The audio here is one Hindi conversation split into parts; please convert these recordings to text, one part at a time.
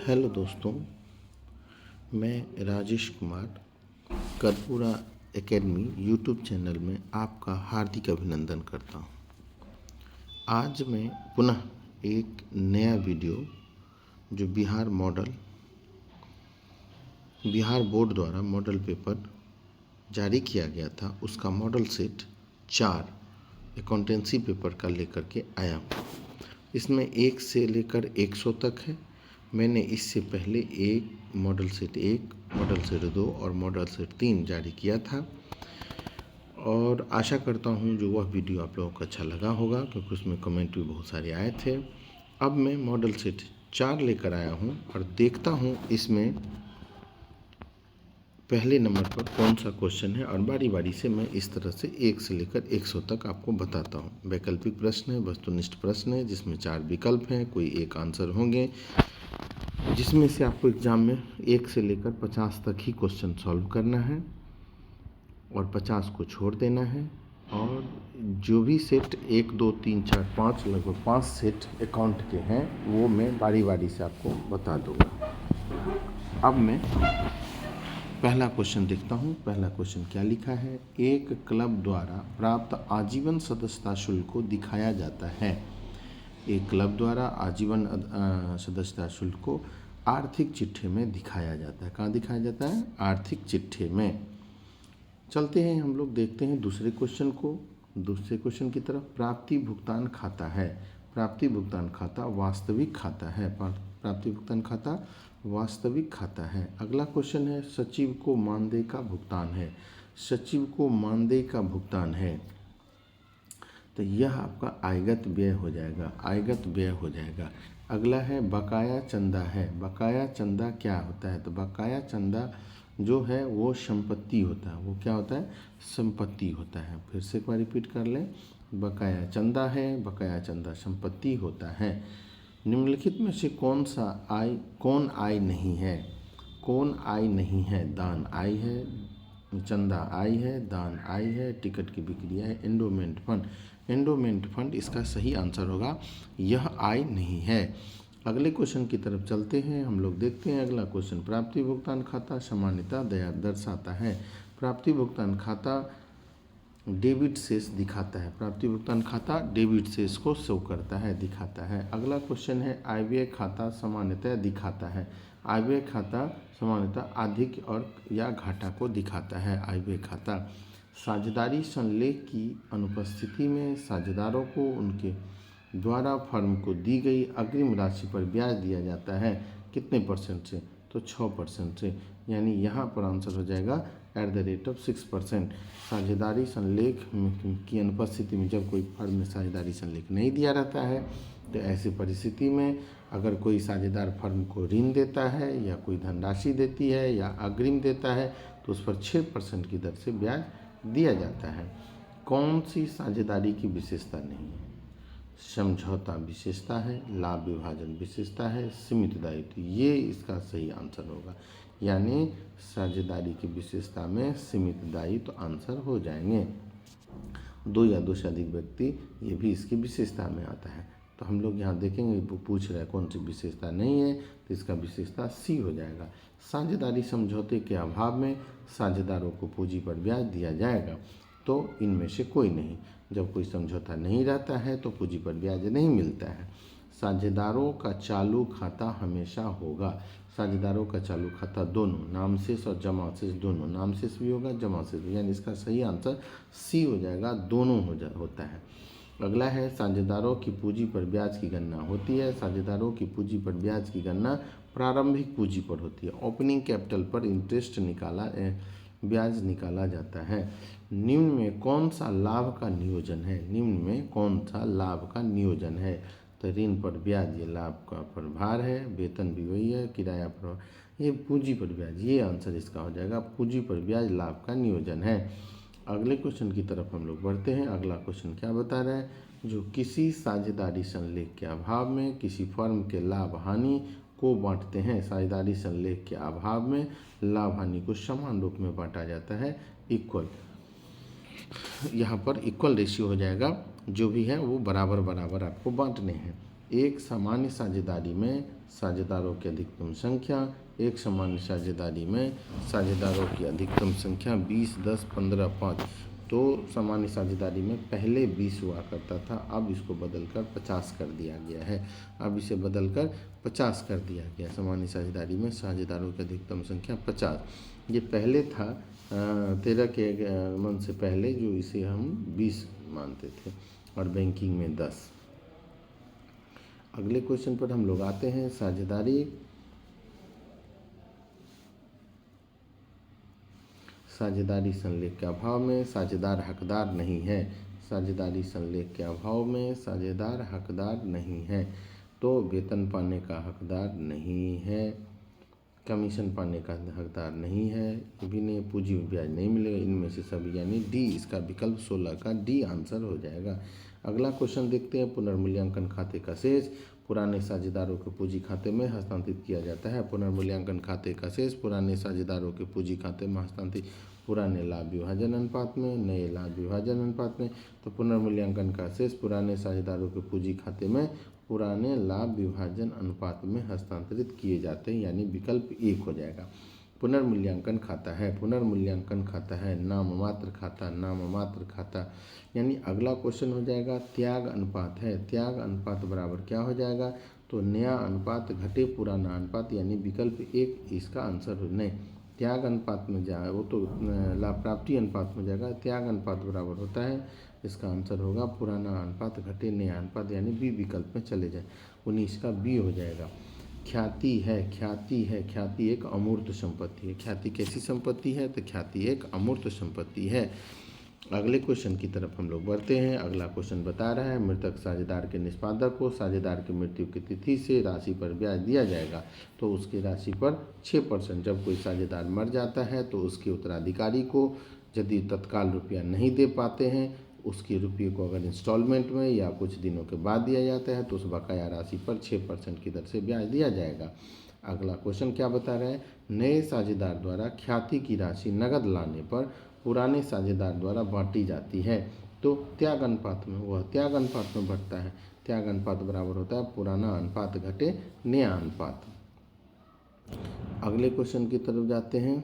हेलो दोस्तों, मैं Rajesh Kumar Karpura academy YouTube channel में आपका हार्दिक अभिनंदन करता हूं। आज मैं पुनः एक नया वीडियो जो बिहार बोर्ड द्वारा मॉडल पेपर जारी किया गया था उसका मॉडल सेट 4 अकाउंटेंसी पेपर का लेकर के आया हूँ। इसमें 1 से लेकर 100 तक है। मैंने इससे पहले एक मॉडल सेट 1, मॉडल सेट 2 और मॉडल सेट 3 जारी किया था और आशा करता हूँ जो वह वीडियो आप लोगों को अच्छा लगा होगा, क्योंकि उसमें कमेंट भी बहुत सारे आए थे। अब मैं मॉडल सेट 4 लेकर आया हूँ और देखता हूँ इसमें पहले नंबर पर कौन सा क्वेश्चन है और बारी बारी से मैं इस तरह से 1 से लेकर 100 तक आपको बताता हूँ। वैकल्पिक प्रश्न है, वस्तुनिष्ठ प्रश्न है जिसमें 4 विकल्प हैं, कोई एक आंसर होंगे, जिसमें से आपको एग्ज़ाम में 1 से लेकर 50 तक ही क्वेश्चन सॉल्व करना है और 50 को छोड़ देना है। और जो भी सेट 1, 2, 3, 4, 5 लगभग 5 सेट अकाउंट के हैं वो मैं बारी बारी से आपको बता दूँगा। अब मैं पहला क्वेश्चन देखता हूँ। पहला क्वेश्चन क्या लिखा है? एक क्लब द्वारा प्राप्त आजीवन सदस्यता शुल्क को दिखाया जाता है। एक क्लब द्वारा आजीवन सदस्यता शुल्क को आर्थिक चिट्ठे में दिखाया जाता है। कहाँ दिखाया जाता है? आर्थिक चिट्ठे में। चलते हैं हम लोग, देखते हैं दूसरे क्वेश्चन को। दूसरे क्वेश्चन की तरफ प्राप्ति भुगतान खाता है। प्राप्ति भुगतान खाता वास्तविक खाता है। प्राप्ति भुगतान खाता वास्तविक खाता है। अगला क्वेश्चन है सचिव को मानदेय का भुगतान है। सचिव को मानदेय का भुगतान है तो यह आपका आयगत व्यय हो जाएगा। आयगत व्यय हो जाएगा। अगला है बकाया चंदा है। बकाया चंदा क्या होता है? तो बकाया चंदा जो है वो संपत्ति होता है। वो क्या होता है? संपत्ति होता है। फिर से एक बार रिपीट कर लें, बकाया चंदा है, बकाया चंदा संपत्ति होता है। निम्नलिखित में से कौन आय नहीं है? कौन आय नहीं है? दान आय है, चंदा आय है, दान आय है, टिकट की बिक्री है, एंडोमेंट फंड। एंडोमेंट फंड इसका सही आंसर होगा, यह आय नहीं है। अगले क्वेश्चन की तरफ चलते हैं। हम लोग देखते हैं अगला क्वेश्चन। प्राप्ति भुगतान खाता सामान्यतः दर्शाता है। प्राप्ति भुगतान खाता डेबिट शेष दिखाता है। प्राप्ति भुगतान खाता डेबिट शेष को शो करता है, दिखाता है। अगला क्वेश्चन है आय व्यय खाता सामान्यतः दिखाता है। आय व्यय खाता सामान्यतः अधिक और या घाटा को दिखाता है। आय व्यय खाता साझेदारी संलेख की अनुपस्थिति में साझेदारों को उनके द्वारा फर्म को दी गई अग्रिम राशि पर ब्याज दिया जाता है। कितने परसेंट से? तो 6% से। यानी यहाँ पर आंसर हो जाएगा @6%। साझेदारी संलेख की अनुपस्थिति में जब कोई फर्म में साझेदारी संलेख नहीं दिया रहता है तो ऐसी परिस्थिति में अगर कोई साझेदार फर्म को ऋण देता है या कोई धनराशि देती है या अग्रिम देता है तो उस पर 6% की दर से ब्याज दिया जाता है। कौन सी साझेदारी की विशेषता नहीं है? समझौता विशेषता है, लाभ विभाजन विशेषता है, सीमित दायित्व। ये इसका सही आंसर होगा। यानी साझेदारी की विशेषता में सीमित दायित्व आंसर हो जाएंगे। 2 या 2 से अधिक व्यक्ति, ये भी इसकी विशेषता में आता है। तो हम लोग यहाँ देखेंगे वो पूछ रहा है कौन सी विशेषता नहीं है, तो इसका विशेषता सी हो जाएगा। साझेदारी समझौते के अभाव में साझेदारों को पूंजी पर ब्याज दिया जाएगा, तो इनमें से कोई नहीं। जब कोई समझौता नहीं रहता है तो पूंजी पर ब्याज नहीं मिलता है। साझेदारों का चालू खाता हमेशा होगा। साझेदारों का चालू खाता दोनों, नाम शेष और जमा शेष दोनों, नाम शेष भी होगा, जमा शेष भी, यानी इसका सही आंसर सी हो जाएगा, दोनों होता है। अगला है साझेदारों की पूंजी पर ब्याज की गणना होती है। साझेदारों की पूंजी पर ब्याज की गणना प्रारंभिक पूंजी पर होती है। ओपनिंग कैपिटल पर इंटरेस्ट ब्याज निकाला जाता है। निम्न में कौन सा लाभ का नियोजन है? निम्न में कौन सा लाभ का नियोजन है? तो ऋण पर ब्याज ये लाभ का प्रभार है, वेतन भी वही है, किराया पर ये पूंजी पर ब्याज, ये आंसर इसका हो जाएगा। पूंजी पर ब्याज लाभ का नियोजन है। अगले क्वेश्चन की तरफ हम लोग बढ़ते हैं। अगला क्वेश्चन क्या बता रहा है? जो किसी साझेदारी संलेख के अभाव में किसी फर्म के लाभ हानि को बांटते हैं। साझेदारी संलेख के अभाव में लाभ हानि को समान रूप में बांटा जाता है, इक्वल। यहाँ पर इक्वल रेशियो हो जाएगा, जो भी है वो बराबर बराबर आपको बांटने हैं। एक सामान्य साझेदारी में साझेदारों की अधिकतम संख्या, एक सामान्य साझेदारी में साझेदारों की अधिकतम संख्या 20, 10, 15, 5। तो सामान्य साझेदारी में पहले 20 हुआ करता था, अब इसको बदलकर 50 कर दिया गया है। अब इसे बदलकर 50 कर दिया गया। सामान्य साझेदारी में साझेदारों की अधिकतम संख्या 50। ये पहले था 13 के मन से पहले, जो इसे हम 20 मानते थे, और बैंकिंग में 10। अगले क्वेश्चन पर हम लोग आते हैं। साझेदारी संलेख के अभाव में साझेदार हकदार नहीं है। साझेदारी संलेख के अभाव में साझेदार हकदार नहीं है। तो वेतन पाने का हकदार नहीं है, कमीशन पाने का हकदार नहीं है, ये भी नहीं, पूंजी ब्याज नहीं मिलेगा, इनमें से सभी, यानी डी इसका विकल्प 16 का डी आंसर हो जाएगा। अगला क्वेश्चन देखते हैं। पुनर्मूल्यांकन खाते का शेष पुराने साझेदारों के पूंजी खाते में हस्तांतरित किया जाता है। पुनर्मूल्यांकन खाते का शेष पुराने साझेदारों के पूंजी खाते में हस्तांतरित, पुराने लाभ विभाजन अनुपात में, नए लाभ विभाजन अनुपात में। तो पुनर्मूल्यांकन का शेष पुराने साझेदारों के पूंजी खाते में पुराने लाभ विभाजन अनुपात में हस्तांतरित किए जाते हैं, यानी विकल्प 1 हो जाएगा। पुनर्मूल्यांकन खाता है, पुनर्मूल्यांकन खाता है नाममात्र खाता, नाममात्र खाता, यानी अगला क्वेश्चन हो जाएगा त्याग अनुपात है। त्याग अनुपात बराबर क्या हो जाएगा? तो नया अनुपात घटे पुराना अनुपात, यानी विकल्प 1 इसका आंसर हो। नहीं, त्याग अनुपात में जाए वो तो लाभ प्राप्ति अनुपात में जाएगा। त्याग अनुपात बराबर होता है, इसका आंसर होगा पुराना अनुपात घटे नया अनुपात, यानी बी विकल्प में चले जाए। 19 का बी हो जाएगा। ख्याति है, ख्याति है, ख्याति एक अमूर्त संपत्ति है। ख्याति कैसी संपत्ति है? तो ख्याति एक अमूर्त संपत्ति है। अगले क्वेश्चन की तरफ हम लोग बढ़ते हैं। अगला क्वेश्चन बता रहा है मृतक साझेदार के निष्पादक को साझेदार की मृत्यु की तिथि से राशि पर ब्याज दिया जाएगा, तो उसकी राशि पर 6%। जब कोई साझेदार मर जाता है तो उसके उत्तराधिकारी को यदि तत्काल रुपया नहीं दे पाते हैं, उसके रुपये को अगर इंस्टॉलमेंट में या कुछ दिनों के बाद दिया जाता है, तो उस बकाया राशि पर 6% की दर से ब्याज दिया जाएगा। अगला क्वेश्चन क्या बता रहा है? नए साझेदार द्वारा ख्याति की राशि नगद लाने पर पुराने साझेदार द्वारा बांटी जाती है, तो त्याग अनुपात में, वह त्याग अनुपात में बढ़ता है। त्याग अनुपात बराबर होता है पुराना अनुपात घटे नया अनुपात। अगले क्वेश्चन की तरफ जाते हैं।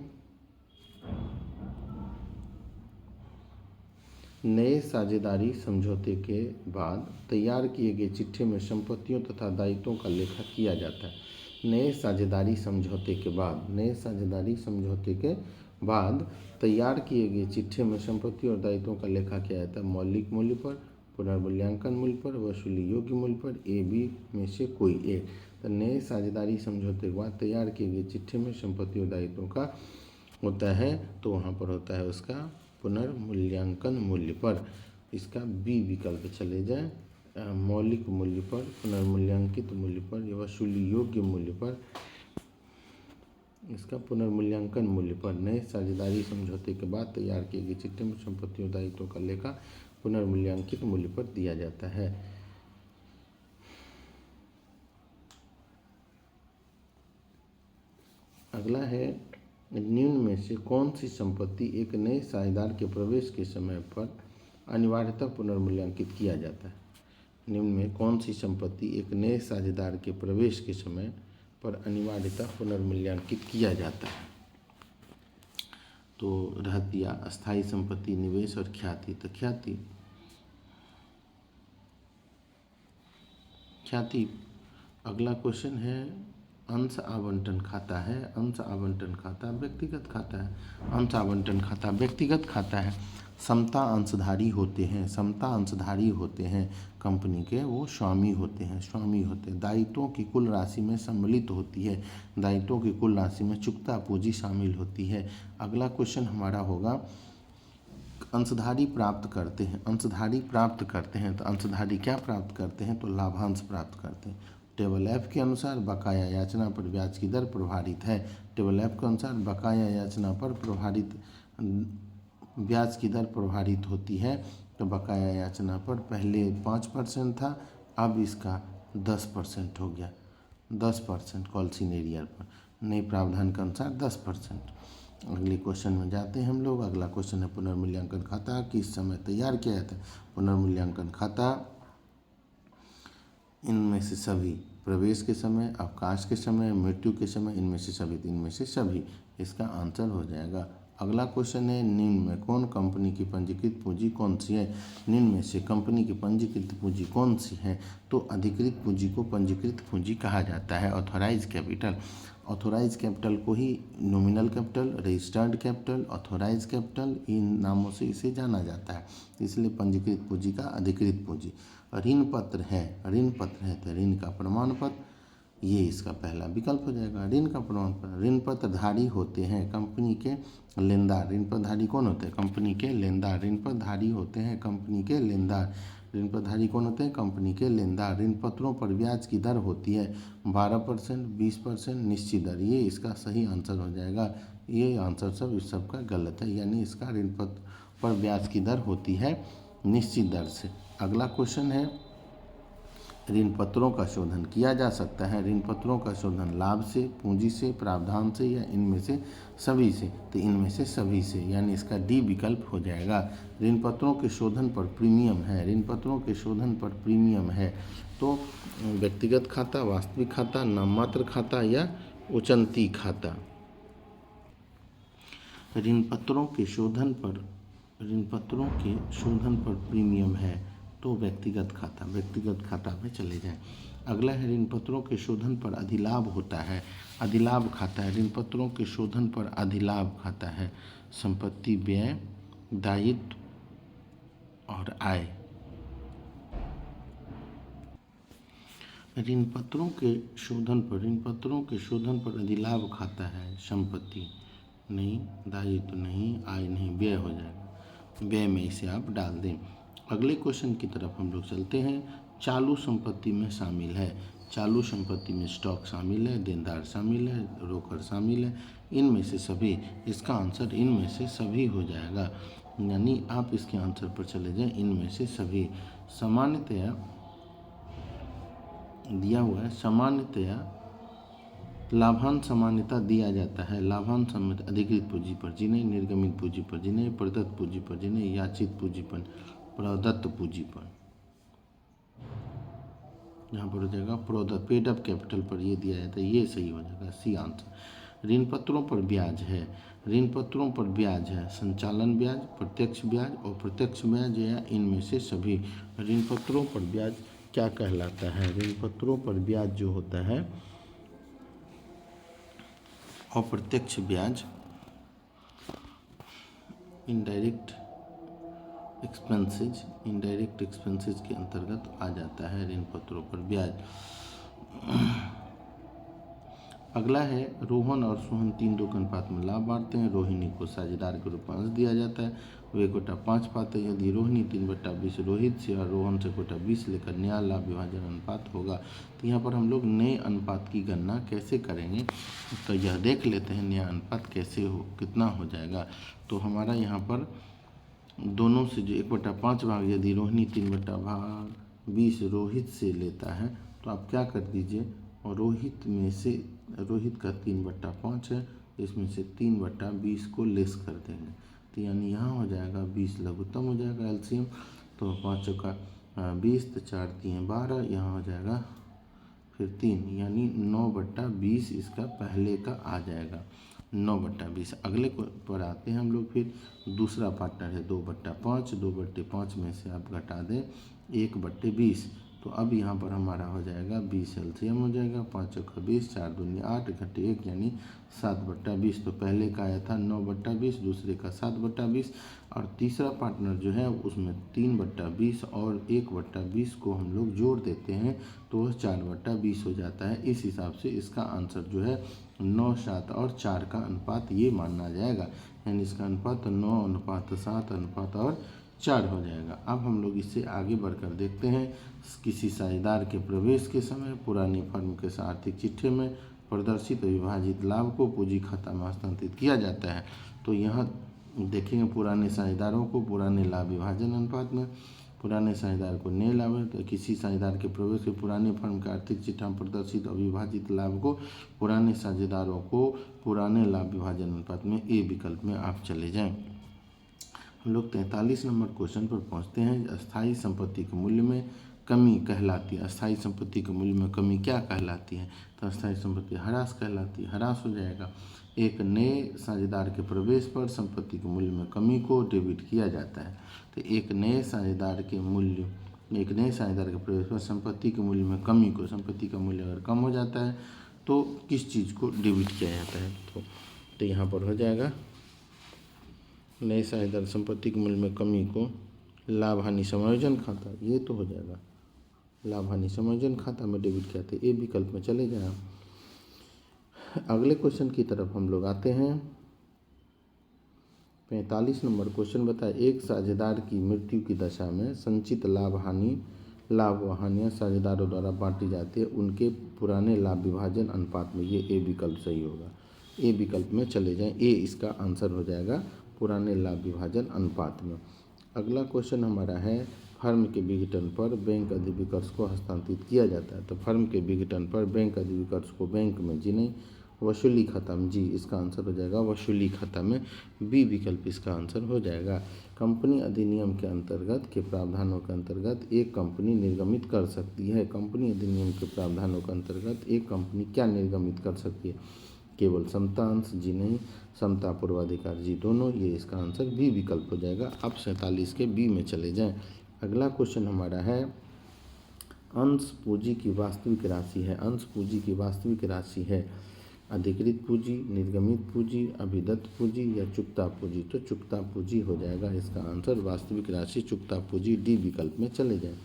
नए साझेदारी समझौते के बाद तैयार किए गए चिट्ठे में संपत्तियों तथा दायित्वों का लेखा किया जाता है। नए साझेदारी समझौते के बाद, नए साझेदारी समझौते के बाद तैयार किए गए चिट्ठे में संपत्ति और दायित्वों का लेखा किया जाता है। मौलिक मूल्य पर, पुनर्मूल्यांकन मूल्य पर, वसूली योग्य मूल्य पर, ए बी में से कोई एक। तो नए साझेदारी समझौते के बाद तैयार किए गए चिट्ठे में संपत्ति और दायित्वों का होता है, तो वहाँ पर होता है उसका पुनर्मूल्यांकन मूल्य पर। इसका बी विकल्प चले जाए। मौलिक मूल्य पर, पुनर्मूल्यांकित मूल्य पर, या वसूली योग्य मूल्य पर, इसका पुनर्मूल्यांकन मूल्य पर। नए साझेदारी समझौते के बाद तैयार किए गए चिट्ठे में संपत्ति और दायित्वों का लेखा पुनर्मूल्यांकित मूल्य पर दिया जाता है। अगला है निम्न में से कौन सी संपत्ति एक नए साझेदार के प्रवेश के समय पर अनिवार्यतः पुनर्मूल्यांकित किया जाता है? निम्न में कौन सी संपत्ति एक नए साझेदार के प्रवेश के समय पर अनिवार्यतः पुनर्मूल्यांकित किया जाता है? तो रहतिया, अस्थायी संपत्ति, निवेश और ख्याति। तो ख्याति। अगला क्वेश्चन है अंश आवंटन खाता है। अंश आवंटन खाता व्यक्तिगत खाता है। अंश आवंटन खाता व्यक्तिगत खाता है। समता अंशधारी होते हैं, समता अंशधारी होते हैं कंपनी के, वो स्वामी होते हैं, स्वामी होते हैं। दायित्वों की कुल राशि में सम्मिलित होती है, दायित्वों की कुल राशि में चुकता पूंजी शामिल होती है। अगला क्वेश्चन हमारा होगा अंशधारी प्राप्त करते हैं। अंशधारी प्राप्त करते हैं, तो अंशधारी क्या प्राप्त करते हैं? तो लाभांश प्राप्त करते हैं। टेबल एफ के अनुसार बकाया याचना पर ब्याज की दर प्रभावित है। टेबल एफ के अनुसार बकाया याचना पर प्रभावित ब्याज की दर प्रभावित होती है। तो बकाया याचना पर पहले 5% था, अब इसका 10% हो गया। 10% कॉल सीनियर पर, नए प्रावधान के अनुसार 10%। अगले क्वेश्चन में जाते हैं हम लोग। अगला क्वेश्चन है पुनर्मूल्यांकन खाता किस समय तैयार किया जाता है? पुनर्मूल्यांकन खाता इनमें से सभी, प्रवेश के समय, अवकाश के समय, मृत्यु के समय, इनमें से सभी, इनमें से सभी इसका आंसर हो जाएगा। अगला क्वेश्चन है, निम्न में कौन कंपनी की पंजीकृत पूंजी कौन सी है? निम्न में से कंपनी की पंजीकृत पूंजी कौन सी है? तो अधिकृत पूंजी को पंजीकृत पूंजी कहा जाता है। ऑथोराइज कैपिटल, ऑथोराइज कैपिटल को ही nominal capital, registered capital, authorise capital, इन नामों से इसे जाना जाता है। इसलिए पंजीकृत पूंजी का अधिकृत पूंजी। ऋण पत्र है, ऋण पत्र है तो ऋण का प्रमाण पत्र, ये इसका पहला विकल्प हो जाएगा। ऋण का प्रमाण पत्र, ऋण पत्रधारी होते हैं कंपनी के लेनदार। ऋण पत्रधारी कौन होते हैं? कंपनी के लेनदार। ऋण पत्रधारी होते हैं कंपनी के लेनदार। ऋण पत्रधारी कौन होते हैं? कंपनी के लेनदार। ऋण पत्रों पर ब्याज की दर होती है 12%, 20%, निश्चित दर। ये इसका सही आंसर हो जाएगा। ये आंसर सब इस सब का गलत है, यानी इसका ऋण पत्र पर ब्याज की दर होती है निश्चित दर से। अगला क्वेश्चन है, ऋण पत्रों का शोधन किया जा सकता है। ऋण पत्रों का शोधन लाभ से, पूंजी से, प्रावधान से या इनमें से सभी से? तो इनमें से सभी से, यानी इसका डी विकल्प हो जाएगा। ऋण पत्रों के शोधन पर प्रीमियम है, ऋण पत्रों के शोधन पर प्रीमियम है तो व्यक्तिगत खाता, वास्तविक खाता, नाममात्र खाता या उचंती खाता? ऋण पत्रों के शोधन पर, ऋण पत्रों के शोधन पर प्रीमियम है तो व्यक्तिगत खाता, व्यक्तिगत खाता में चले जाएं। अगला है, ऋण पत्रों के शोधन पर अधिलाभ होता है, अधिलाभ खाता है। ऋण पत्रों के शोधन पर अधिलाभ खाता है संपत्ति, व्यय, दायित्व और आय। ऋण पत्रों के शोधन पर, ऋण पत्रों के शोधन पर अधिलाभ खाता है संपत्ति नहीं, दायित्व नहीं, आय नहीं, व्यय हो जाएगा। व्यय में इसे आप डाल दें। अगले क्वेश्चन की तरफ हम लोग चलते हैं। चालू संपत्ति में शामिल है, चालू संपत्ति में स्टॉक शामिल है, देनदार शामिल है, रोकड़ शामिल है, इनमें से सभी। इसका आंसर इनमें से सभी हो जाएगा, यानी आप इसके आंसर पर चले जाएं, इनमें से सभी। सामान्यतया दिया हुआ है, सामान्यतया लाभांश सामान्यता दिया जाता है। लाभांश सामान्यता अधिकृत पूंजी पर, जिन्हें निर्गमित पूंजी पर, जिन्हें प्रदत्त पूंजी पर, जिन्हें याचित पूंजी पर, प्रदत्त पूंजी पर। यहाँ पर हो जाएगा प्रदत्त, पेड अप कैपिटल पर ये दिया जाता है, ये सही हो जाएगा, सी आंसर। ऋण पत्रों पर ब्याज है, ऋण पत्रों पर ब्याज है संचालन ब्याज, प्रत्यक्ष ब्याज और प्रत्यक्ष ब्याज या इनमें से सभी। ऋण पत्रों पर ब्याज क्या कहलाता है? ऋण पत्रों पर ब्याज जो होता है अप्रत्यक्ष ब्याज, इनडायरेक्ट एक्सपेंसेज, इनडायरेक्ट एक्सपेंसेज के अंतर्गत आ जाता है ऋण पत्रों पर ब्याज। अगला है, रोहन और सोहन 3:2 के अनुपात में लाभ बांटते हैं। रोहिणी को साझेदार के रूप में अंश दिया जाता है, वे 1/5 पाते हैं। यदि रोहिणी 3/20 रोहित से और रोहन से 1/20 लेकर नया लाभ विभाजन अनुपात होगा। तो यहाँ पर हम लोग नए अनुपात की गणना कैसे करेंगे, तो यह देख लेते हैं नया अनुपात कैसे हो, कितना हो जाएगा। तो हमारा यहाँ पर दोनों से जो 1/5 भाग, यदि रोहिणी 3/20 रोहित से लेता है तो आप क्या कर दीजिए, और रोहित में से, रोहित का 3/5 है, इसमें से 3/20 को लेस कर देंगे। तो यानी यहाँ हो जाएगा 20 लघुत्तम हो जाएगा एलसीएम। तो 5 चौका 20, तो 4 3 12, यहाँ हो जाएगा फिर 3, यानी 9/20 इसका पहले का आ जाएगा, 9/20। अगले पर आते हैं हम लोग, फिर दूसरा पार्टनर है 2/5, 2/5 में से आप घटा दें 1/20, तो अब यहाँ पर हमारा हो जाएगा 20 एलसीएम हो जाएगा। 5 चौका 20, 4 दूनी 8, घटे 1 यानी 7/20। तो पहले का आया था 9/20, दूसरे का 7/20, और तीसरा पार्टनर जो है उसमें 3/20 और 1/20 को हम लोग जोड़ देते हैं तो वह 4/20 हो जाता है। इस हिसाब से इसका आंसर जो है 9, 7 और 4 का अनुपात ये माना जाएगा, यानी इसका अनुपात 9:7:4 हो जाएगा। अब हम लोग इससे आगे बढ़कर देखते हैं, किसी साझेदार के प्रवेश के समय पुरानी फर्म के आर्थिक चिट्ठे में प्रदर्शित विभाजित लाभ को पूंजी खाता में हस्तांतरित किया जाता है। तो यहाँ देखेंगे पुराने साझेदारों को पुराने लाभ विभाजन अनुपात में, पुराने साझेदार को नए लाभ है, तो किसी साझेदार के प्रवेश के पुराने फर्म के आर्थिक चिट्ठा में प्रदर्शित अविभाजित लाभ को पुराने साझेदारों को पुराने लाभ विभाजन अनुपात में, ए विकल्प में आप चले जाएं। हम लोग 43 नंबर क्वेश्चन पर पहुंचते हैं। अस्थायी संपत्ति के मूल्य में कमी कहलाती है। अस्थायी संपत्ति के मूल्य में कमी क्या कहलाती है? तो अस्थायी संपत्ति ह्रास कहलाती है, ह्रास हो जाएगा। एक नए साझेदार के प्रवेश पर संपत्ति के मूल्य में कमी को डेबिट किया जाता है। तो एक नए साझेदार के प्रवेश पर संपत्ति के मूल्य में कमी को, संपत्ति का मूल्य अगर कम हो जाता है तो किस चीज़ को डेबिट किया जाता है? तो यहाँ पर हो जाएगा नए साझेदार संपत्ति के मूल्य में कमी को लाभ हानि समायोजन खाता, ये तो हो जाएगा लाभ हानि समायोजन खाता में डेबिट किया था। ए विकल्प में चले जाए। अगले क्वेश्चन की तरफ हम लोग आते हैं। 45 नंबर क्वेश्चन बताए, एक साझेदार की मृत्यु की दशा में संचित लाभ व हानियाँ साझेदारों द्वारा बांटी जाती है, उनके पुराने लाभ विभाजन अनुपात में। ये ए विकल्प सही होगा। ए विकल्प में चले जाएं। ए इसका आंसर हो जाएगा पुराने लाभ विभाजन अनुपात में। अगला क्वेश्चन हमारा है, फर्म के विघटन पर बैंक अधिविकर्ष को हस्तांतरित किया जाता है। तो फर्म के विघटन पर बैंक अधिविकर्ष को बैंक में, जी नहीं, वसूली खाता में, जी इसका आंसर हो जाएगा वसूली खाता में। बी विकल्प इसका आंसर हो जाएगा। कंपनी अधिनियम के अंतर्गत के प्रावधानों के अंतर्गत एक कंपनी निर्गमित कर सकती है। कंपनी अधिनियम के प्रावधानों के अंतर्गत एक कंपनी क्या निर्गमित कर सकती है? केवल समता अंश, जी नहीं, समता पूर्वाधिकार, जी दोनों। ये इसका आंसर बी विकल्प हो जाएगा। अब 47 के बी में चले जाएं। अगला क्वेश्चन हमारा है, अंश पूंजी की वास्तविक राशि है। अंश पूंजी की वास्तविक राशि है अधिकृत पूंजी, निर्गमित पूंजी, अभिदत्त पूंजी या चुकता पूंजी। तो चुकता पूंजी हो जाएगा इसका आंसर। वास्तविक राशि चुकता पूंजी, डी विकल्प में चले जाएं।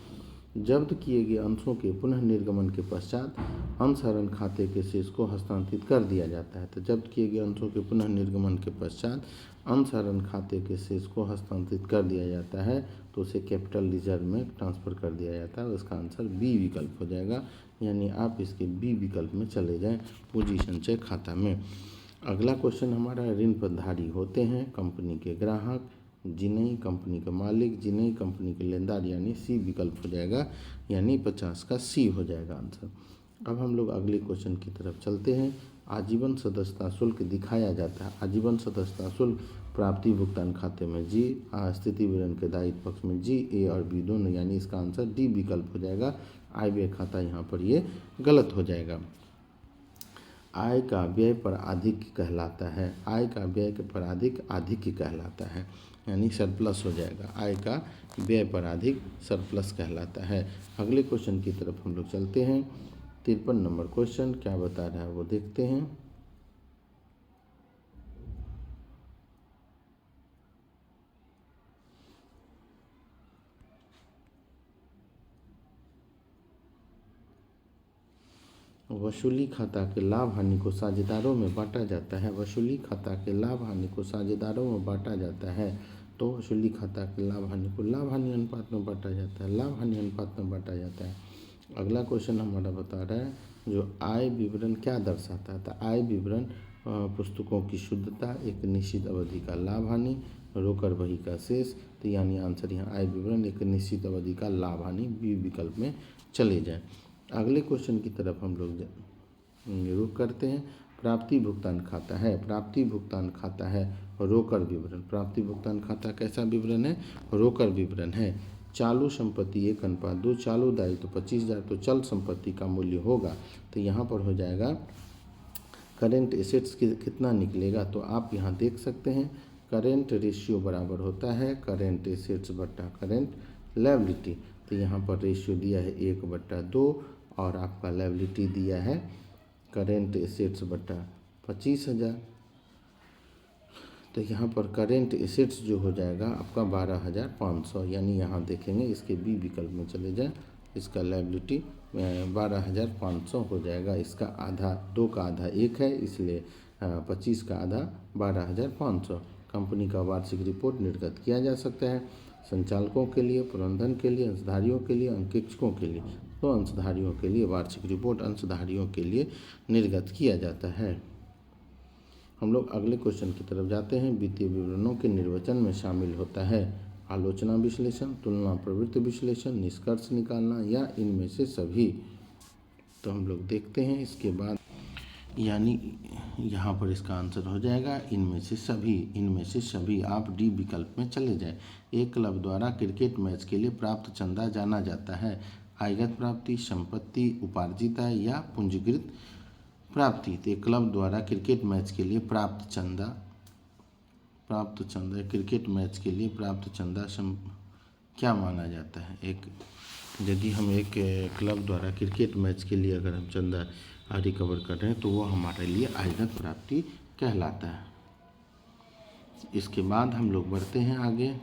जब्त किए गए अंशों के पुनः निर्गमन के पश्चात अंशहरण खाते के शेष को हस्तांतरित कर दिया जाता है। तो जब्त किए गए अंशों के पुनः निर्गमन के पश्चात अंशहरण खाते के शेष को हस्तांतरित कर दिया जाता है, तो उसे कैपिटल रिजर्व में ट्रांसफ़र कर दिया जाता है। इसका आंसर बी विकल्प हो जाएगा। यानी आप इसके बी विकल्प में चले जाएं, पूंजी संचय खाता में। अगला क्वेश्चन हमारा, ऋण पदधारी होते हैं कंपनी के ग्राहक, जी नहीं, कंपनी का मालिक, जी नहीं, कंपनी के लेनदार, यानी सी विकल्प हो जाएगा। यानी 50 का सी हो जाएगा आंसर। अब हम लोग अगले क्वेश्चन की तरफ चलते हैं। आजीवन सदस्यता शुल्क दिखाया जाता है। आजीवन सदस्यता शुल्क प्राप्ति भुगतान खाते में, जी, स्थिति विवरण के दायित्व पक्ष में, जी, ए और बी दोनों। यानी इसका आंसर डी विकल्प हो जाएगा। आय व्यय खाता यहाँ पर ये गलत हो जाएगा। आय का व्यय पर अधिक कहलाता है। आय का व्यय पर अधिक कहलाता है, यानी सरप्लस हो जाएगा। आय का व्यय पर अधिक सरप्लस कहलाता है। अगले क्वेश्चन की तरफ हम लोग चलते हैं। 53 नंबर क्वेश्चन क्या बता रहा है वो देखते हैं। वसूली खाता के लाभ हानि को साझेदारों में बांटा जाता है। वसूली खाता के लाभ हानि को साझेदारों में बांटा जाता है। तो वसूली खाता के लाभ हानि को लाभ हानि अनुपात में बांटा जाता है, लाभ हानि अनुपात में बांटा जाता है। अगला क्वेश्चन हमारा बता रहा है, जो आय विवरण क्या दर्शाता है? तो आय विवरण पुस्तकों की शुद्धता, एक निश्चित अवधि का लाभ हानि, रोकड़ बही का शेष। तो यानी आंसर यहाँ आय विवरण एक निश्चित अवधि का लाभ हानि, बी विकल्प में चले जाएं। अगले क्वेश्चन की तरफ हम लोग रुख करते हैं। प्राप्ति भुगतान खाता है। प्राप्ति भुगतान खाता है रोकड़ विवरण। प्राप्ति भुगतान खाता कैसा विवरण है? रोकड़ विवरण है। चालू संपत्ति 1:2, चालू दायित्व 25,000, तो चल संपत्ति का मूल्य होगा। तो यहाँ पर हो जाएगा करेंट एसेट्स कितना निकलेगा? तो आप यहाँ देख सकते हैं करेंट रेशियो बराबर होता है करेंट एसेट्स बट्टा करेंट लायबिलिटी। तो यहाँ पर रेशियो दिया है 1/2 और आपका लायबिलिटी दिया है करेंट एसेट्स बट्टा 25,000। तो यहाँ पर करेंट एसेट्स जो हो जाएगा आपका 12,500। यानी यहाँ देखेंगे इसके बी विकल्प में चले जाएं, इसका लायबिलिटी 12,500 हो जाएगा। इसका आधा 2 का आधा 1 है, इसलिए 25 का आधा 12,500। कंपनी का वार्षिक रिपोर्ट निर्गत किया जा सकता है संचालकों के लिए, प्रबंधन के लिए, अंशधारियों के लिए, अंकेक्षकों के लिए। तो अंशधारियों के लिए वार्षिक रिपोर्ट अंशधारियों के लिए निर्गत किया जाता है। हम लोग अगले क्वेश्चन की तरफ जाते हैं। वित्तीय विवरणों के निर्वचन में शामिल होता है आलोचना विश्लेषण, तुलना प्रवृत्ति विश्लेषण, निष्कर्ष निकालना या इनमें से सभी। तो हम लोग देखते हैं इसके बाद, यानी यहाँ पर इसका आंसर हो जाएगा इनमें से सभी। इनमें से सभी आप डी विकल्प में चले जाएं। एक क्लब द्वारा क्रिकेट मैच के लिए प्राप्त चंदा जाना जाता है। आयगत प्राप्ति, संपत्ति, उपार्जित आय या पूंजीकृत प्राप्ति। तो क्लब द्वारा क्रिकेट मैच के लिए प्राप्त चंदा क्रिकेट मैच के लिए प्राप्त चंदा क्या माना जाता है? यदि हम एक क्लब द्वारा क्रिकेट मैच के लिए अगर हम चंदा रिकवर कर रहे हैं तो वो हमारे लिए आयगत प्राप्ति कहलाता है। इसके बाद हम लोग बढ़ते हैं आगे।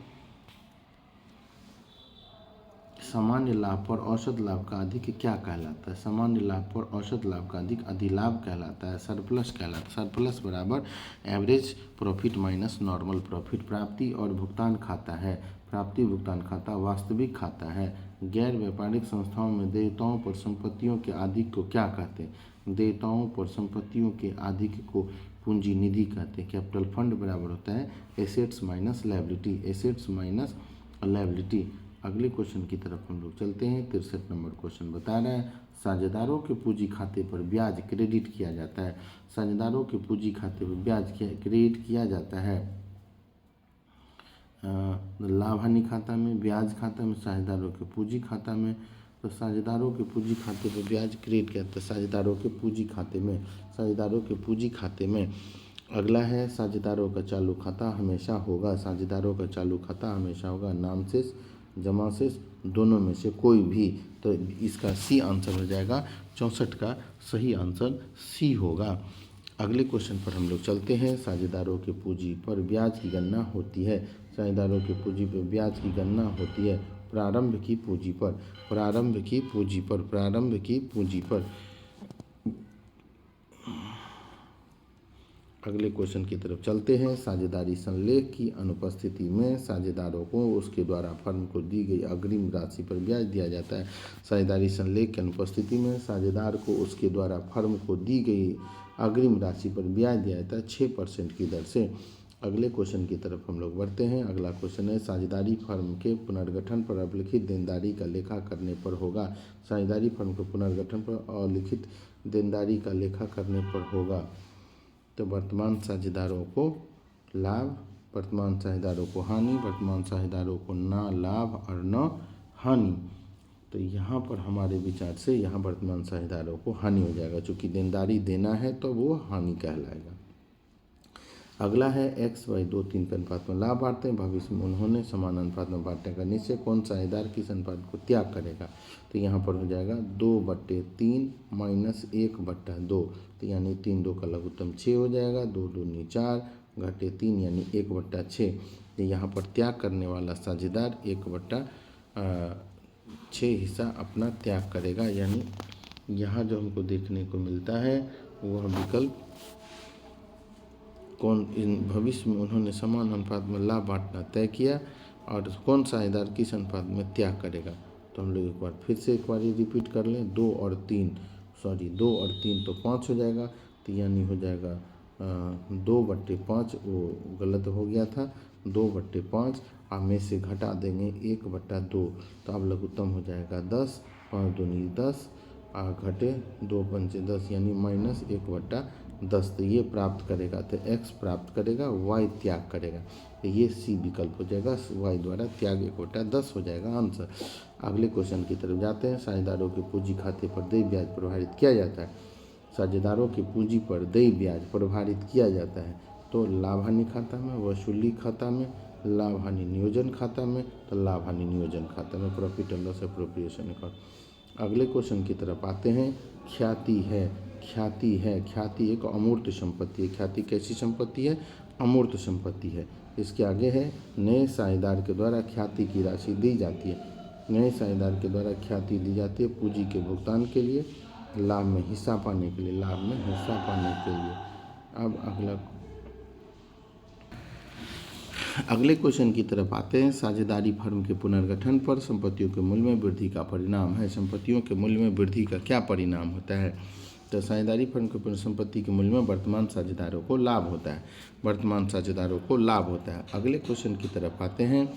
सामान्य लाभ पर औसत लाभ का अधिक क्या कहलाता है? सामान्य लाभ पर औसत लाभ का अधिक अधिलाभ कहलाता है, सरप्लस कहलाता है। सरप्लस बराबर average profit minus normal profit. प्राप्ति और भुगतान खाता है। प्राप्ति भुगतान खाता वास्तविक खाता है। गैर व्यापारिक संस्थाओं में देयताओं पर संपत्तियों के अधिक को क्या कहते हैं? देयताओं पर संपत्तियों के अधिक को पूंजी निधि कहते हैं। कैपिटल फंड बराबर होता है assets minus liability. Assets minus liability. अगले क्वेश्चन की तरफ हम लोग चलते हैं। 63 नंबर क्वेश्चन बता रहा है साझेदारों के पूंजी खाते पर ब्याज क्रेडिट किया जाता है। साझेदारों के पूंजी खाते पर ब्याज क्रेडिट किया जाता है लाभ हानि खाता में, ब्याज खाता में, साझेदारों के पूंजी खाता में। तो साझेदारों के पूंजी खाते पर ब्याज क्रेडिट किया जाता है साझेदारों के पूंजी खाते में। साझेदारों के पूंजी खाते में। अगला है साझेदारों का चालू खाता हमेशा होगा। साझेदारों का चालू खाता हमेशा होगा। नाम शेष जमा शेष दोनों में से कोई भी। तो इसका सी आंसर हो जाएगा। 64 का सही आंसर सी होगा। अगले क्वेश्चन पर हम लोग चलते हैं। साझेदारों के पूंजी पर ब्याज की गणना होती है। साझेदारों के पूंजी पर ब्याज की गणना होती है प्रारंभ की पूंजी पर। प्रारंभ की पूंजी पर। प्रारंभ की पूंजी पर। अगले क्वेश्चन की तरफ चलते हैं। साझेदारी संलेख की अनुपस्थिति में साझेदारों को उसके द्वारा फर्म को दी गई अग्रिम राशि पर ब्याज दिया जाता है। साझेदारी संलेख की अनुपस्थिति में साझेदार को उसके द्वारा फर्म को दी गई अग्रिम राशि पर ब्याज दिया जाता है 6% की दर से। अगले क्वेश्चन की तरफ हम लोग बढ़ते हैं। अगला क्वेश्चन है साझेदारी फर्म के पुनर्गठन पर अलिखित देनदारी का लेखा करने पर होगा। साझेदारी फर्म के पुनर्गठन पर अलिखित देनदारी का लेखा करने पर होगा। तो वर्तमान साझेदारों को लाभ, वर्तमान साझेदारों को हानि, वर्तमान साझेदारों को ना लाभ और न हानि। तो यहाँ पर हमारे विचार से यहाँ वर्तमान साझेदारों को हानि हो जाएगा। चूँकि देनदारी देना है तो वो हानि कहलाएगा। अगला है x, y 2, 3 के अनुपात में लाभ बांटते हैं। भविष्य में उन्होंने समान अनुपात में बांटने का निश्चय। कौन साझेदार किस अनुपात को त्याग करेगा? तो यहाँ पर हो जाएगा 2/3 माइनस 1/2। तो यानी 3 2 का लघुत्तम 6 हो जाएगा। 2 दूनी 4 घटे 3 यानी 1/6। तो यहाँ पर त्याग करने वाला साझेदार 1/6 हिस्सा अपना त्याग करेगा। यानी यहाँ जो हमको देखने को मिलता है वह विकल्प कौन इन भविष्य में उन्होंने समान अनुपात में लाभ बांटना तय किया और कौन साझेदार किस अनुपात में त्याग करेगा। तो हम लोग एक बार फिर से एक बार रिपीट कर लें। 2 और 3 तो 5 हो जाएगा। तो यानी हो जाएगा 2/5। वो गलत हो गया था। 2/5 और में से घटा देंगे 1/2। तो अब लघुत्तम हो जाएगा 10। 5 दूनी 10 घटे 2 पंचे 10 यानी माइनस 1/10। तो ये प्राप्त करेगा। तो x प्राप्त करेगा, y त्याग करेगा। तो ये सी विकल्प हो जाएगा। y द्वारा त्याग 1/10 हो जाएगा आंसर। अगले क्वेश्चन की तरफ जाते हैं। साझेदारों के पूंजी खाते पर देय ब्याज प्रभावित किया जाता है। साझेदारों के पूंजी पर देय ब्याज प्रभावित किया जाता है तो लाभ हानि खाता में, वसूली खाता में, लाभ हानि नियोजन खाता में, तो लाभ हानि नियोजन खाता में, profit and loss appropriation account. अगले क्वेश्चन की तरफ आते हैं। ख्याति है। ख्याति एक अमूर्त संपत्ति है। ख्याति कैसी संपत्ति है? अमूर्त संपत्ति है। इसके आगे है नए साझेदार के द्वारा ख्याति की राशि दी जाती है। नए साझेदार के द्वारा ख्याति दी जाती है पूंजी के भुगतान के लिए, लाभ में हिस्सा पाने के लिए। अब अगले क्वेश्चन की तरफ आते हैं। साझेदारी फर्म के पुनर्गठन पर संपत्तियों के मूल्य में वृद्धि का परिणाम है। संपत्तियों के मूल्य में वृद्धि का क्या परिणाम होता है? तो साझेदारी फर्म के संपत्ति के मूल्य में वर्तमान साझेदारों को लाभ होता है। अगले क्वेश्चन की तरफ आते हैं।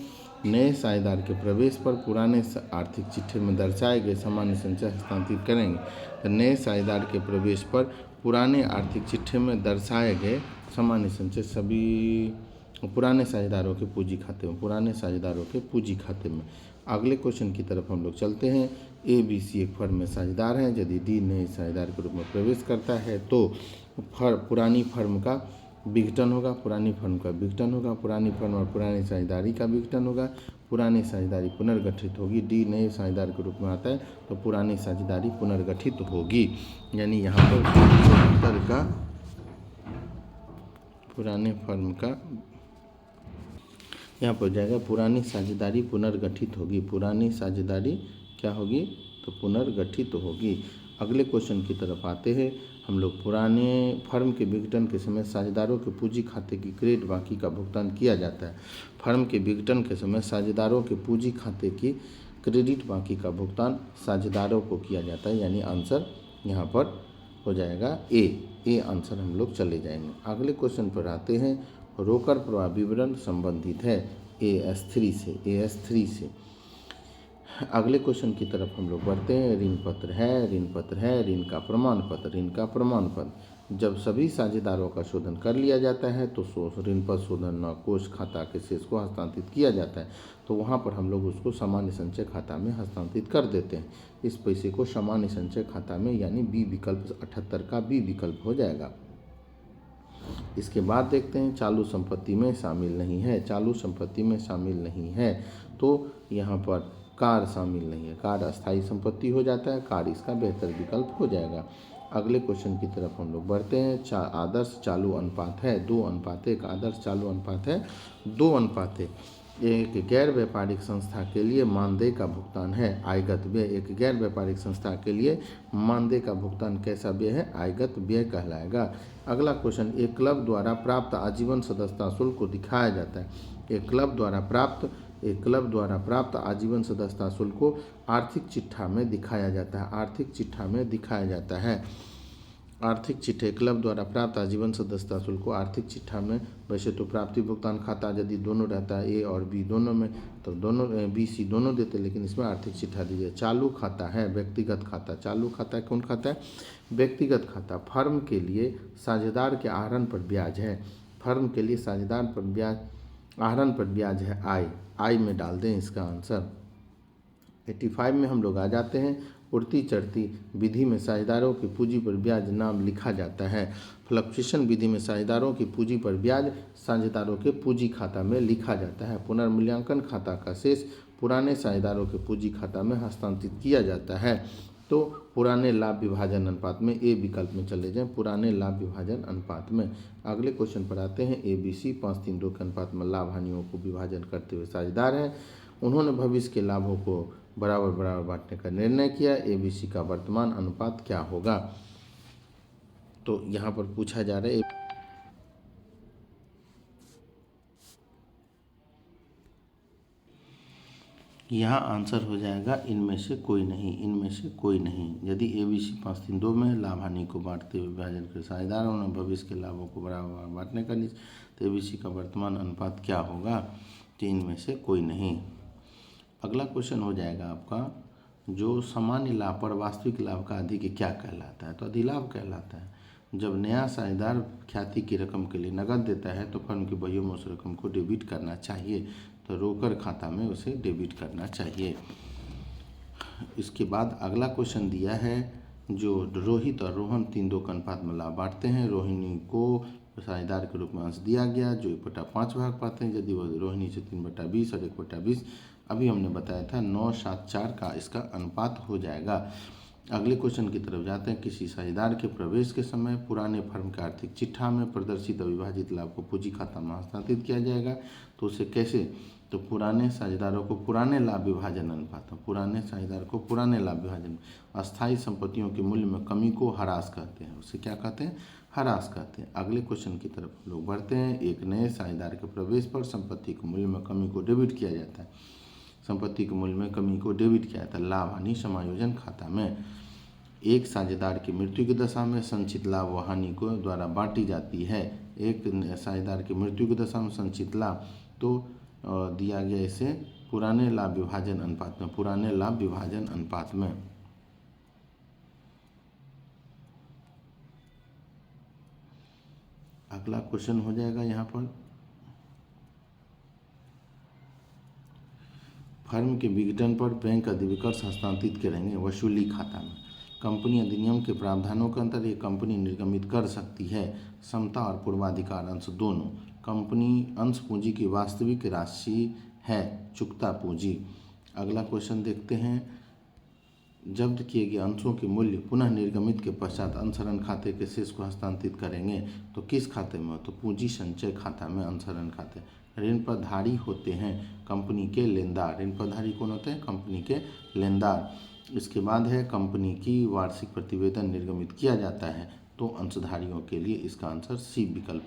नए साझेदार के प्रवेश पर पुराने आर्थिक चिट्ठे में दर्शाए गए सामान्य संचय हस्तांतरित करेंगे। तो नए साझेदार के प्रवेश पर पुराने आर्थिक चिट्ठे में दर्शाए गए सामान्य संचय सभी पुराने साझेदारों के पूंजी खाते में, पुराने साझेदारों के पूंजी खाते में। अगले क्वेश्चन की तरफ हम लोग चलते हैं। ए बी सी एक फर्म में साझेदार हैं। यदि डी नए साझेदार के रूप में प्रवेश करता है तो पुरानी फर्म का विघटन होगा, पुरानी फर्म का विघटन होगा, पुरानी फर्म और पुरानी साझेदारी का विघटन होगा, पुरानी साझेदारी पुनर्गठित होगी। डी नए साझेदार के रूप में आता है तो पुरानी साझेदारी पुनर्गठित होगी। यानी यहाँ पर उत्तर का पुराने फर्म का यहाँ पर जाएगा पुरानी साझेदारी पुनर्गठित होगी। पुरानी साझेदारी क्या होगी? तो पुनर्गठित होगी। अगले क्वेश्चन की तरफ आते हैं हम लोग। पुराने फर्म के विघटन के समय साझेदारों के पूंजी खाते की क्रेडिट बाकी का भुगतान किया जाता है। फर्म के विघटन के समय साझेदारों के पूंजी खाते की क्रेडिट बाकी का भुगतान साझेदारों को किया जाता है। यानी आंसर यहाँ पर हो जाएगा ए आंसर हम लोग चले जाएंगे। अगले क्वेश्चन पर आते हैं। रोकड़ प्रवाह विवरण संबंधित है AS3 से। अगले क्वेश्चन की तरफ हम लोग बढ़ते हैं। ऋण पत्र है, ऋण का प्रमाण पत्र। जब सभी साझेदारों का शोधन कर लिया जाता है तो ऋण पत्र शोधन कोष खाता के शेष को हस्तांतरित किया जाता है। तो वहाँ पर हम लोग उसको सामान्य संचय खाता में हस्तांतरित कर देते हैं। इस पैसे को सामान्य संचय खाता में, यानी बी विकल्प 78 का बी विकल्प हो जाएगा। इसके बाद देखते हैं चालू संपत्ति में शामिल नहीं है। चालू संपत्ति में शामिल नहीं है तो यहाँ पर कार शामिल नहीं है। कार अस्थायी संपत्ति हो जाता है। कार इसका बेहतर विकल्प हो जाएगा। अगले क्वेश्चन की तरफ हम लोग बढ़ते हैं। आदर्श चालू अनुपात है 2:1। आदर्श चालू अनुपात है 2:1। एक गैर व्यापारिक संस्था के लिए मानदेय का भुगतान है आयगत व्यय। एक गैर व्यापारिक संस्था के लिए मानदेय का भुगतान कैसा व्यय है? आयगत व्यय कहलाएगा। अगला क्वेश्चन। एक क्लब द्वारा प्राप्त आजीवन सदस्यता शुल्क को दिखाया जाता है। एक क्लब द्वारा प्राप्त आजीवन सदस्यता शुल्क को आर्थिक चिट्ठा में दिखाया जाता है। आर्थिक चिट्ठा में दिखाया जाता है। आर्थिक चिट्ठे क्लब द्वारा प्राप्त आजीवन सदस्यता शुल्क को आर्थिक चिट्ठा में, वैसे तो प्राप्ति भुगतान खाता यदि दोनों रहता है ए और बी दोनों में, तो दोनों बी सी दोनों देते, लेकिन इसमें आर्थिक चिट्ठा दीजिए। चालू खाता है व्यक्तिगत खाता। चालू खाता कौन खाता है? व्यक्तिगत खाता। फर्म के लिए साझेदार के आहरण पर ब्याज है। फर्म के लिए साझेदार पर ब्याज, आहरण पर ब्याज है आई में डाल दें इसका आंसर। 85 में हम लोग आ जाते हैं। उड़ती चढ़ती विधि में साझेदारों की पूंजी पर ब्याज नाम लिखा जाता है। फ्लक्चुएशन विधि में साझेदारों की पूंजी पर ब्याज साझेदारों के पूंजी खाता में लिखा जाता है। पुनर्मूल्यांकन खाता का शेष पुराने साझेदारों के पूंजी खाता में हस्तांतरित किया जाता है। तो पुराने लाभ विभाजन अनुपात में ए विकल्प में चले जाएं। पुराने लाभ विभाजन अनुपात में। अगले क्वेश्चन पर आते हैं। ABC 5:3:2 के अनुपात में लाभ हानियों को विभाजन करते हुए साझेदार हैं। उन्होंने भविष्य के लाभों को बराबर बांटने का निर्णय किया। ABC का वर्तमान अनुपात क्या होगा? तो यहाँ पर पूछा जा रहा है यहाँ आंसर हो जाएगा इनमें से कोई नहीं। यदि ABC 5:3:2 में लाभ हानि को बांटते हुए विभाजन के साझेदारों ने भविष्य के लाभों को बराबर बांटने का निश्चय, तो ABC का वर्तमान अनुपात क्या होगा? तो इनमें से कोई नहीं। अगला क्वेश्चन हो जाएगा आपका, जो सामान्य लाभ पर वास्तविक लाभ का अधिक क्या कहलाता है? तो अधिलाभ कहलाता है। जब नया साझेदार ख्याति की रकम के लिए नकद देता है तो फर्म की बहियों में उस रकम को डेबिट करना चाहिए। तो रोकड़ खाता में उसे डेबिट करना चाहिए। इसके बाद अगला क्वेश्चन दिया है, जो रोहित और रोहन 3:2 के अनुपात में लाभ बांटते हैं। रोहिणी को साझेदार के रूप में अंश दिया गया जो 1/5 भाग पाते हैं। यदि वह रोहिणी से 3/20 और 1/20 अभी हमने बताया था 9:7:4 का इसका अनुपात हो जाएगा। अगले क्वेश्चन की तरफ जाते हैं। किसी साझेदार के प्रवेश के समय पुराने फर्म के आर्थिक चिट्ठा में प्रदर्शित अविभाजित लाभ को पूंजी खाता में हस्तांतरित किया जाएगा। तो उसे कैसे? तो पुराने साझेदारों को पुराने लाभ विभाजन अनुपात, पुराने साझेदार को पुराने लाभ विभाजन, अस्थायी संपत्तियों के मूल्य में कमी को ह्रास कहते हैं। उसे क्या कहते हैं? ह्रास कहते हैं। अगले क्वेश्चन की तरफ लोग बढ़ते हैं। एक नए साझेदार के प्रवेश पर संपत्ति के मूल्य में कमी को डेबिट किया जाता है। संपत्ति के मूल्य में कमी को डेबिट किया जाता है लाभ हानि समायोजन खाता में। एक साझेदार की मृत्यु की दशा में संचित लाभ व हानि को द्वारा बांटी जाती है। एक साझेदार की मृत्यु की दशा में संचित लाभ तो दिया गया इसे पुराने लाभ विभाजन अनुपात में। पुराने लाभ विभाजन अनुपात में। अगला क्वेश्चन हो जाएगा यहाँ पर, फर्म के विघटन पर बैंक अधिविकर्ष हस्तांतरित करेंगे वसूली खाता में। कंपनी अधिनियम के प्रावधानों के अंतर एक कंपनी निर्गमित कर सकती है समता और पूर्वाधिकार अंश दोनों। कंपनी अंश पूंजी की वास्तविक राशि है चुकता पूंजी। अगला क्वेश्चन देखते हैं, जब्त किए गए अंशों के मूल्य पुनः निर्गमित के पश्चात अंशरण खाते के शेष को हस्तांतरित करेंगे तो किस खाते में? तो पूंजी संचय खाता में अंशरण खाते। ऋण प्रधारी होते हैं कंपनी के लेनदार। ऋण प्रधारी कौन होते हैं? कंपनी के लेनदार। इसके बाद है कंपनी की वार्षिक प्रतिवेदन निर्गमित किया जाता है तो अंशधारियों के लिए इसका आंसर सी विकल्प